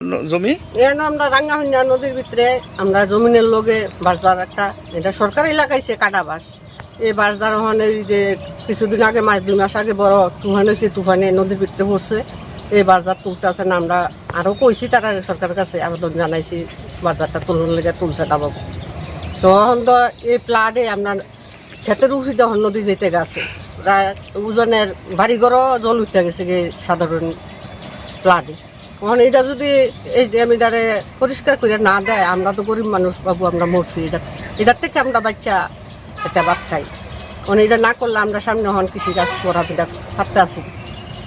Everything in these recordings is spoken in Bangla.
জমি এখানে আমরা রাঙ্গাহুন্যা নদীর ভিতরে আমরা জমিনের লগে বাসদার একটা এটা সরকারি লাগাইছে কাটা বাস। এই বাসদার ওখানে যে কিছুদিন আগে মাস 2 মাস আগে বড় তুফান হয়েছে, তুফানে নদীর ভিতরে পড়ছে। এই বাসদার তুলতে আছে না, আমরা আরও কইছি তারা সরকারের কাছে আবেদন জানাইছি বাসদারটা তুলন লেগে তুলছে না বাবু। তো এখন তো এই প্লাডে আমরা ক্ষেতের উঠি তখন নদী যেতে গেছে, প্রায় উজনের বাড়িঘরও জল উঠতে গেছে গে সাধারণ প্লাডে। এখন এটা যদি এই ড্যামিটারে পরিষ্কার করে না দেয়, আমরা তো গরিব মানুষ বাবু, আমরা মরছি। এটার থেকে আমরা বাচ্চা একটা ভাত খাই। এখন এটা না করলে আমরা সামনে হন কৃষিকাজ করা এটা পারতে আসি।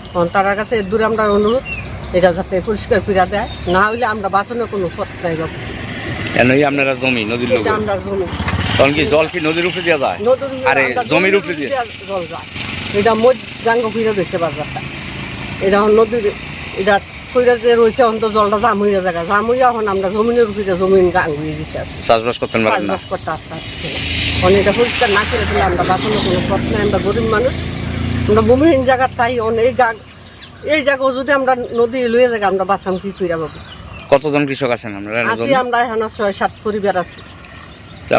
এখন তার কাছে দূরে আমরা অনুরোধ এটা যাতে পরিষ্কার করে দেয়, না হইলে আমরা বাঁচানোর কোনো পথ নাই বাবু। আপনারা জমি নদীর এটা আমরা জমি তখন কি জল কি নদীর উপরে দেওয়া যায়? আরে জমির উপরে দিয়ে জল যায়। এটা গাঙ্গ ফিরে দিচ্ছে বাজারটা। এটা নদীর এটা ফিরে যে রয়েছে এখন তো জলটা জাম হইয়া জায়গা, জাম হইয়া এখন আমরা জমিনের উপরে জমিন গাঙ্গুয়ে দিতে আছি, চাষবাস করতে পারেন না। চাষবাস করতে আসতে আসছে না। এখন এটা পরিষ্কার না করে দিলে আমরা বাঁচানোর কোনো পথ নাই। আমরা গরিব মানুষ, আমরা ভূমিহীন জায়গার তাই এই জায়গা যদি আমরা নদী লুয়ে জায়গা আমরা বাঁচাম কি কইরা বাবু। কতজন কৃষক আছেন আপনারা? আছি আমরা এখানে 6-7 পরিবার আছি।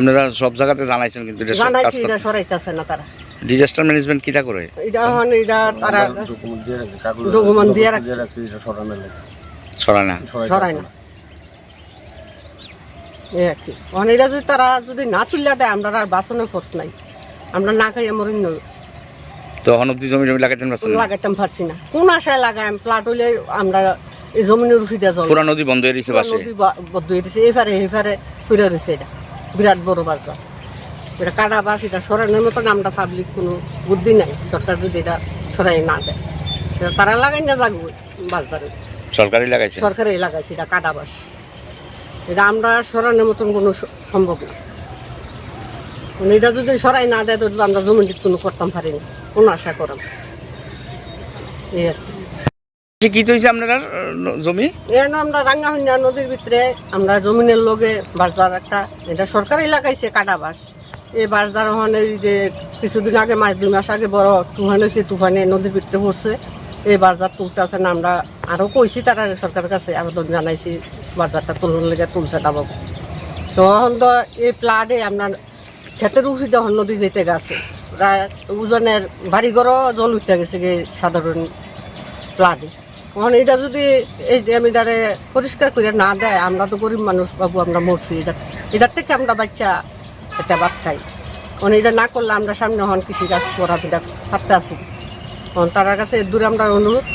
আপনারা সব জায়গাতে জানাইছেন কিন্তু জানাইছি, এটা সরাইতেছে না তারা। ডিজাস্টার ম্যানেজমেন্ট কিটা করে? এটা এখন এটা তারা ডকুমেন্ট দিয়ে রাখছে, সরাই না। এই আর কি। এখন এটা যদি তারা যদি না তুলে দেয়, আমরা আর বাঁচানোর পথ নাই। আমরা না খাই মরিন তখন অব্দি জমি লাগাইতেন লাগাইতাম পারছি না। কোন আশায় লাগাই প্লাট হইলে আমরা এই জমিনের রুফি দেওয়া জল পুরা নদী বন্ধ হয়ে দিয়েছে, নদী বদ্ধ হয়ে দিয়েছে। এফারে ফিরে রয়েছে। এটা বিরাট বড় বাজার, এটা কাটা বাস। এটা সরানোর মতন আমরা পাবলিক কোনো বুদ্ধি নাই। সরকার যদি এটা সরাই না দেয়, তারা লাগাই না যাগো বাসদারে। সরকারি লাগাইছে, সরকারি লাগাইছে এটা কাটা বাস। এটা আমরা সরানোর মতন কোনো সম্ভব না। এটা যদি সরাই না দেয় তো আমরা জমিন কোনো করতাম পারি না, কোনো আশা করাম। এই আর কি। কি হয়েছে আপনার জমি? এখানে আমরা রাঙ্গাহুন্যা নদীর ভিতরে আমরা জমিনের লগে বাসদার একটা এটা সরকারি লাগাইছে কাটা বাস। এই বাসদার ওখানে যে কিছুদিন আগে মাস 2 মাস আগে বড় তুফান হয়েছে, তুফানে নদীর ভিতরে পড়ছে। এই বাসদার তুলতে আছে না, আমরা আরও কইছি তারা সরকারের কাছে আবেদন জানাইছি বাসদারটা তুলন লেগে তুলছে না বাবু। তো এখন তো এই প্লাডে আমরা ক্ষেতের উঠি তখন নদী যেতে গেছে, প্রায় উজনের বাড়িঘরও জল উঠতে গেছে গে সাধারণ প্লাডে। এখন এটা যদি এই ড্যামিটারে পরিষ্কার করে না দেয়, আমরা তো গরিব মানুষ বাবু, আমরা মরছি। এটার থেকে আমরা বাচ্চা একটা ভাত খাই। এখন এটা না করলে আমরা সামনে হন কৃষিকাজ করা এটা পারতে আসি। এখন তার কাছে দূরে আমরা অনুরোধ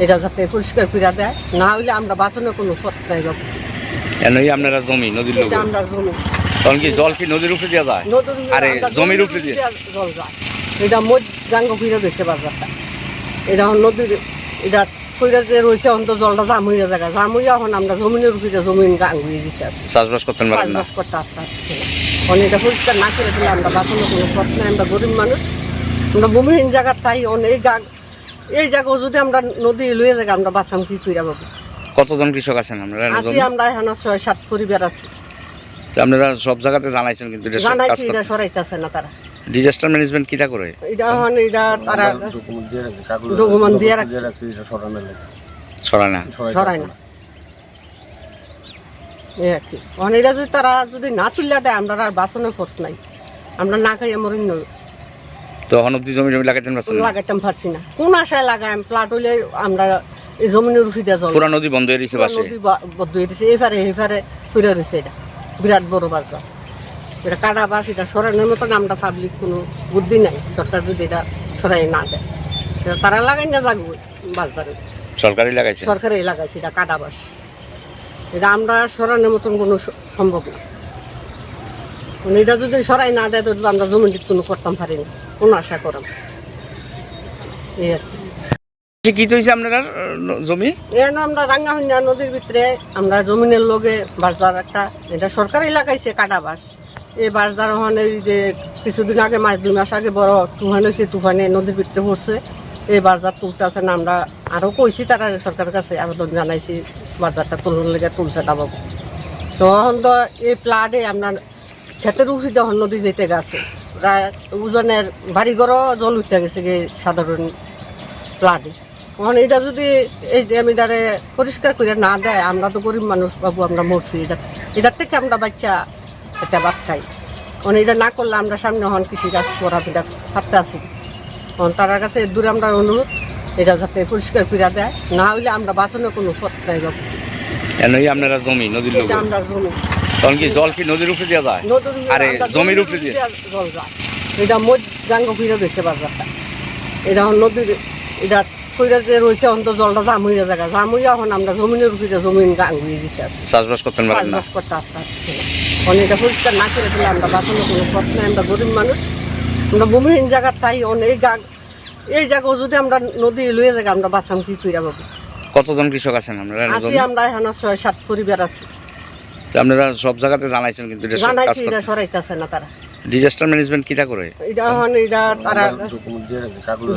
এটা যাতে পরিষ্কার করে দেয়, না হইলে আমরা বাঁচানোর কোনো পথ নাই বাবু। আপনারা জমি নদীর এটা আমরা জমি তখন কি জল কি নদীর উপরে দেওয়া যায়? আরে জমির উপরে দিয়ে জল যায়। এটা গাঙ্গ ফিরে দিচ্ছে বাজারটা। এটা নদীর এটা ফিরে যে রয়েছে এখন তো জলটা জাম হইয়া জায়গা, জাম হইয়া এখন আমরা জমিনের উপরে জমিন গাঙ্গুয়ে দিতে আছি, চাষবাস করতে পারেন না। চাষবাস করতে আসতে আসছে না। এখন এটা পরিষ্কার না করে দিলে আমরা বাঁচানোর কোনো পথ নাই। আমরা গরিব মানুষ, আমরা ভূমিহীন জায়গার তাই এই জায়গা যদি আমরা নদী লুয়ে জায়গা আমরা বাঁচাম কি কইরা বাবু। কতজন কৃষক আছেন আপনারা? আছি আমরা এখানে 6-7 পরিবার আছি। আপনারা সব জায়গাতে জানাইছেন কিন্তু জানাইছি, এটা সরাইতেছে না তারা। ডিজাস্টার ম্যানেজমেন্ট কিটা করে? এটা এখন এটা তারা ডকুমেন্ট দিয়ে রাখছে, সরাই না। এই আর কি। এখন এটা যদি তারা যদি না তুলে দেয়, আমরা আর বাঁচানোর পথ নাই। আমরা না খাই মরিন তখন অব্দি জমি লাগাইতাম পারছি না। কোন আশায় লাগাই প্লাট হইলে আমরা এই জমিনের রুফি দেওয়া জল পুরা নদী বন্ধ হয়ে দিয়েছে, নদী বদ্ধ হয়ে দিয়েছে। এফারে ফিরে রয়েছে। এটা বিরাট বড় বাজার, এটা কাটা বাস। এটা সরানোর মতন আমরা পাবলিক কোনো বুদ্ধি নাই। সরকার যদি এটা সরাই না দেয়, তারা লাগাই না যাগো বাসদারে। সরকারি লাগাইছে, সরকারি লাগাইছে এটা কাটা বাস। এটা আমরা সরানোর মতন কোনো সম্ভব না। এটা যদি সরাই না দেয় তো আমরা জমিন কোনো করতাম পারি না, কোনো আশা করাম। এই আর কি। কি হয়েছে আপনার জমি? এখানে আমরা রাঙ্গাহুন্যা নদীর ভিতরে আমরা জমিনের লগে বাসদার একটা এটা সরকারি লাগাইছে কাটা বাস। এই বাসদার ওখানে যে কিছুদিন আগে মাস 2 মাস আগে বড় তুফান হয়েছে, তুফানে নদীর ভিতরে পড়ছে। এই বাজার তুলতে আছে না, আমরা আরও কইছি তারা সরকারের কাছে আবেদন জানাইছি বাজারটা তুলন লেগে তুলছে না বাবু। তো এখন তো এই প্লাডে আমরা ক্ষেতের উঠি তখন নদী যেতে গেছে, প্রায় উজনের বাড়িঘরও জল উঠতে গেছে গে সাধারণ প্লাডে। মানে এটা যদি এই ড্যামিটারে পরিষ্কার করে না দেয়, আমরা তো গরিব মানুষ বাবু, আমরা মরছি। এটার থেকে আমরা বাচ্চা একটা ভাত খাই। মানে এটা না করলে আমরা সামনে হন কৃষিকাজ করা এটা ভাবতে আসি। তার কাছে দূরে আমরা অনুরোধ, এটা যাতে পরিষ্কার করে দেয়, না হইলে আমরা বাঁচানোর কোনো পথ নাই বাবু। আপনারা জমি নদীর এটা আমরা জমি, তখন কি জল কি নদীর উপরে দেওয়া যায়? আরে জমির উপরে দিয়ে জল যায়। এটা মধ্যাঙ্গ ফিরে দিচ্ছে বাজারটা। এটা নদীর এটা ফিরে যে রয়েছে, অন্ত জলটা জাম হইয়া জায়গা, জাম হইয়া এখন আমরা জমিনের উপরে জমিন গাং হয়ে যেতে আছি, চাষবাস করতে পারেন না। চাষবাস করতে আসতে আসছে না। মানে এটা পরিষ্কার না করে দিলে আমরা বাঁচানোর কোনো পথ নাই। আমরা গরিব মানুষ, আমরা ভূমিহীন জায়গার তাই অনেক এই জায়গাও যদি আমরা নদী লুয়ে জায়গা আমরা বাঁচাম কি কইরা বাবু। কতজন কৃষক আছেন আপনারা? আছি আমরা এখানে 6-7 পরিবার আছি। তো আপনারা সব জায়গাতে জানাইছেন, কিন্তু এটা জানাইছি, এটা সরাইতেছে না তারা। ডিজাস্টার ম্যানেজমেন্ট কিটা করে? এটা এখন এটা তারা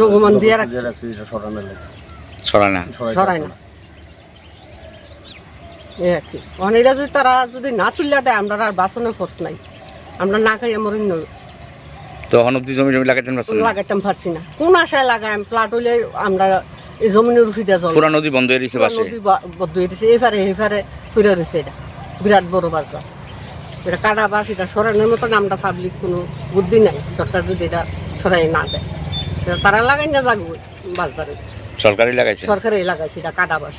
ডকুমেন্ট দিয়ে রাখছে, ছড়ায় না। সরাই না। এই আর কি। এখন এটা যদি তারা যদি না তুলে দেয়, আমরা আর বাঁচানোর পথ নাই। আমরা না খাই মরি তো এখন অব্দি জমি লাগাইতেন পারছেন না? লাগাইতাম পারছি না। কোন আশায় লাগাই? প্লাট হইলে আমরা এই জমিনের উফিটা জল, পুরা নদী বন্ধ হয়ে দিয়েছে, পাশে নদী বদ্ধ হয়ে দিছে, এফারে ফিরে রয়েছে। এটা বিরাট বড় বাজার, এটা কাটা বাস। এটা সরানোর মতন আমরা পাবলিক কোনো বুদ্ধি নাই। সরকার যদি এটা সরাই না দেয়, তারা লাগাই না যাগো বাজারে। সরকারি লাগাইছে, সরকারে লাগাইছে এটা কাটা বাস।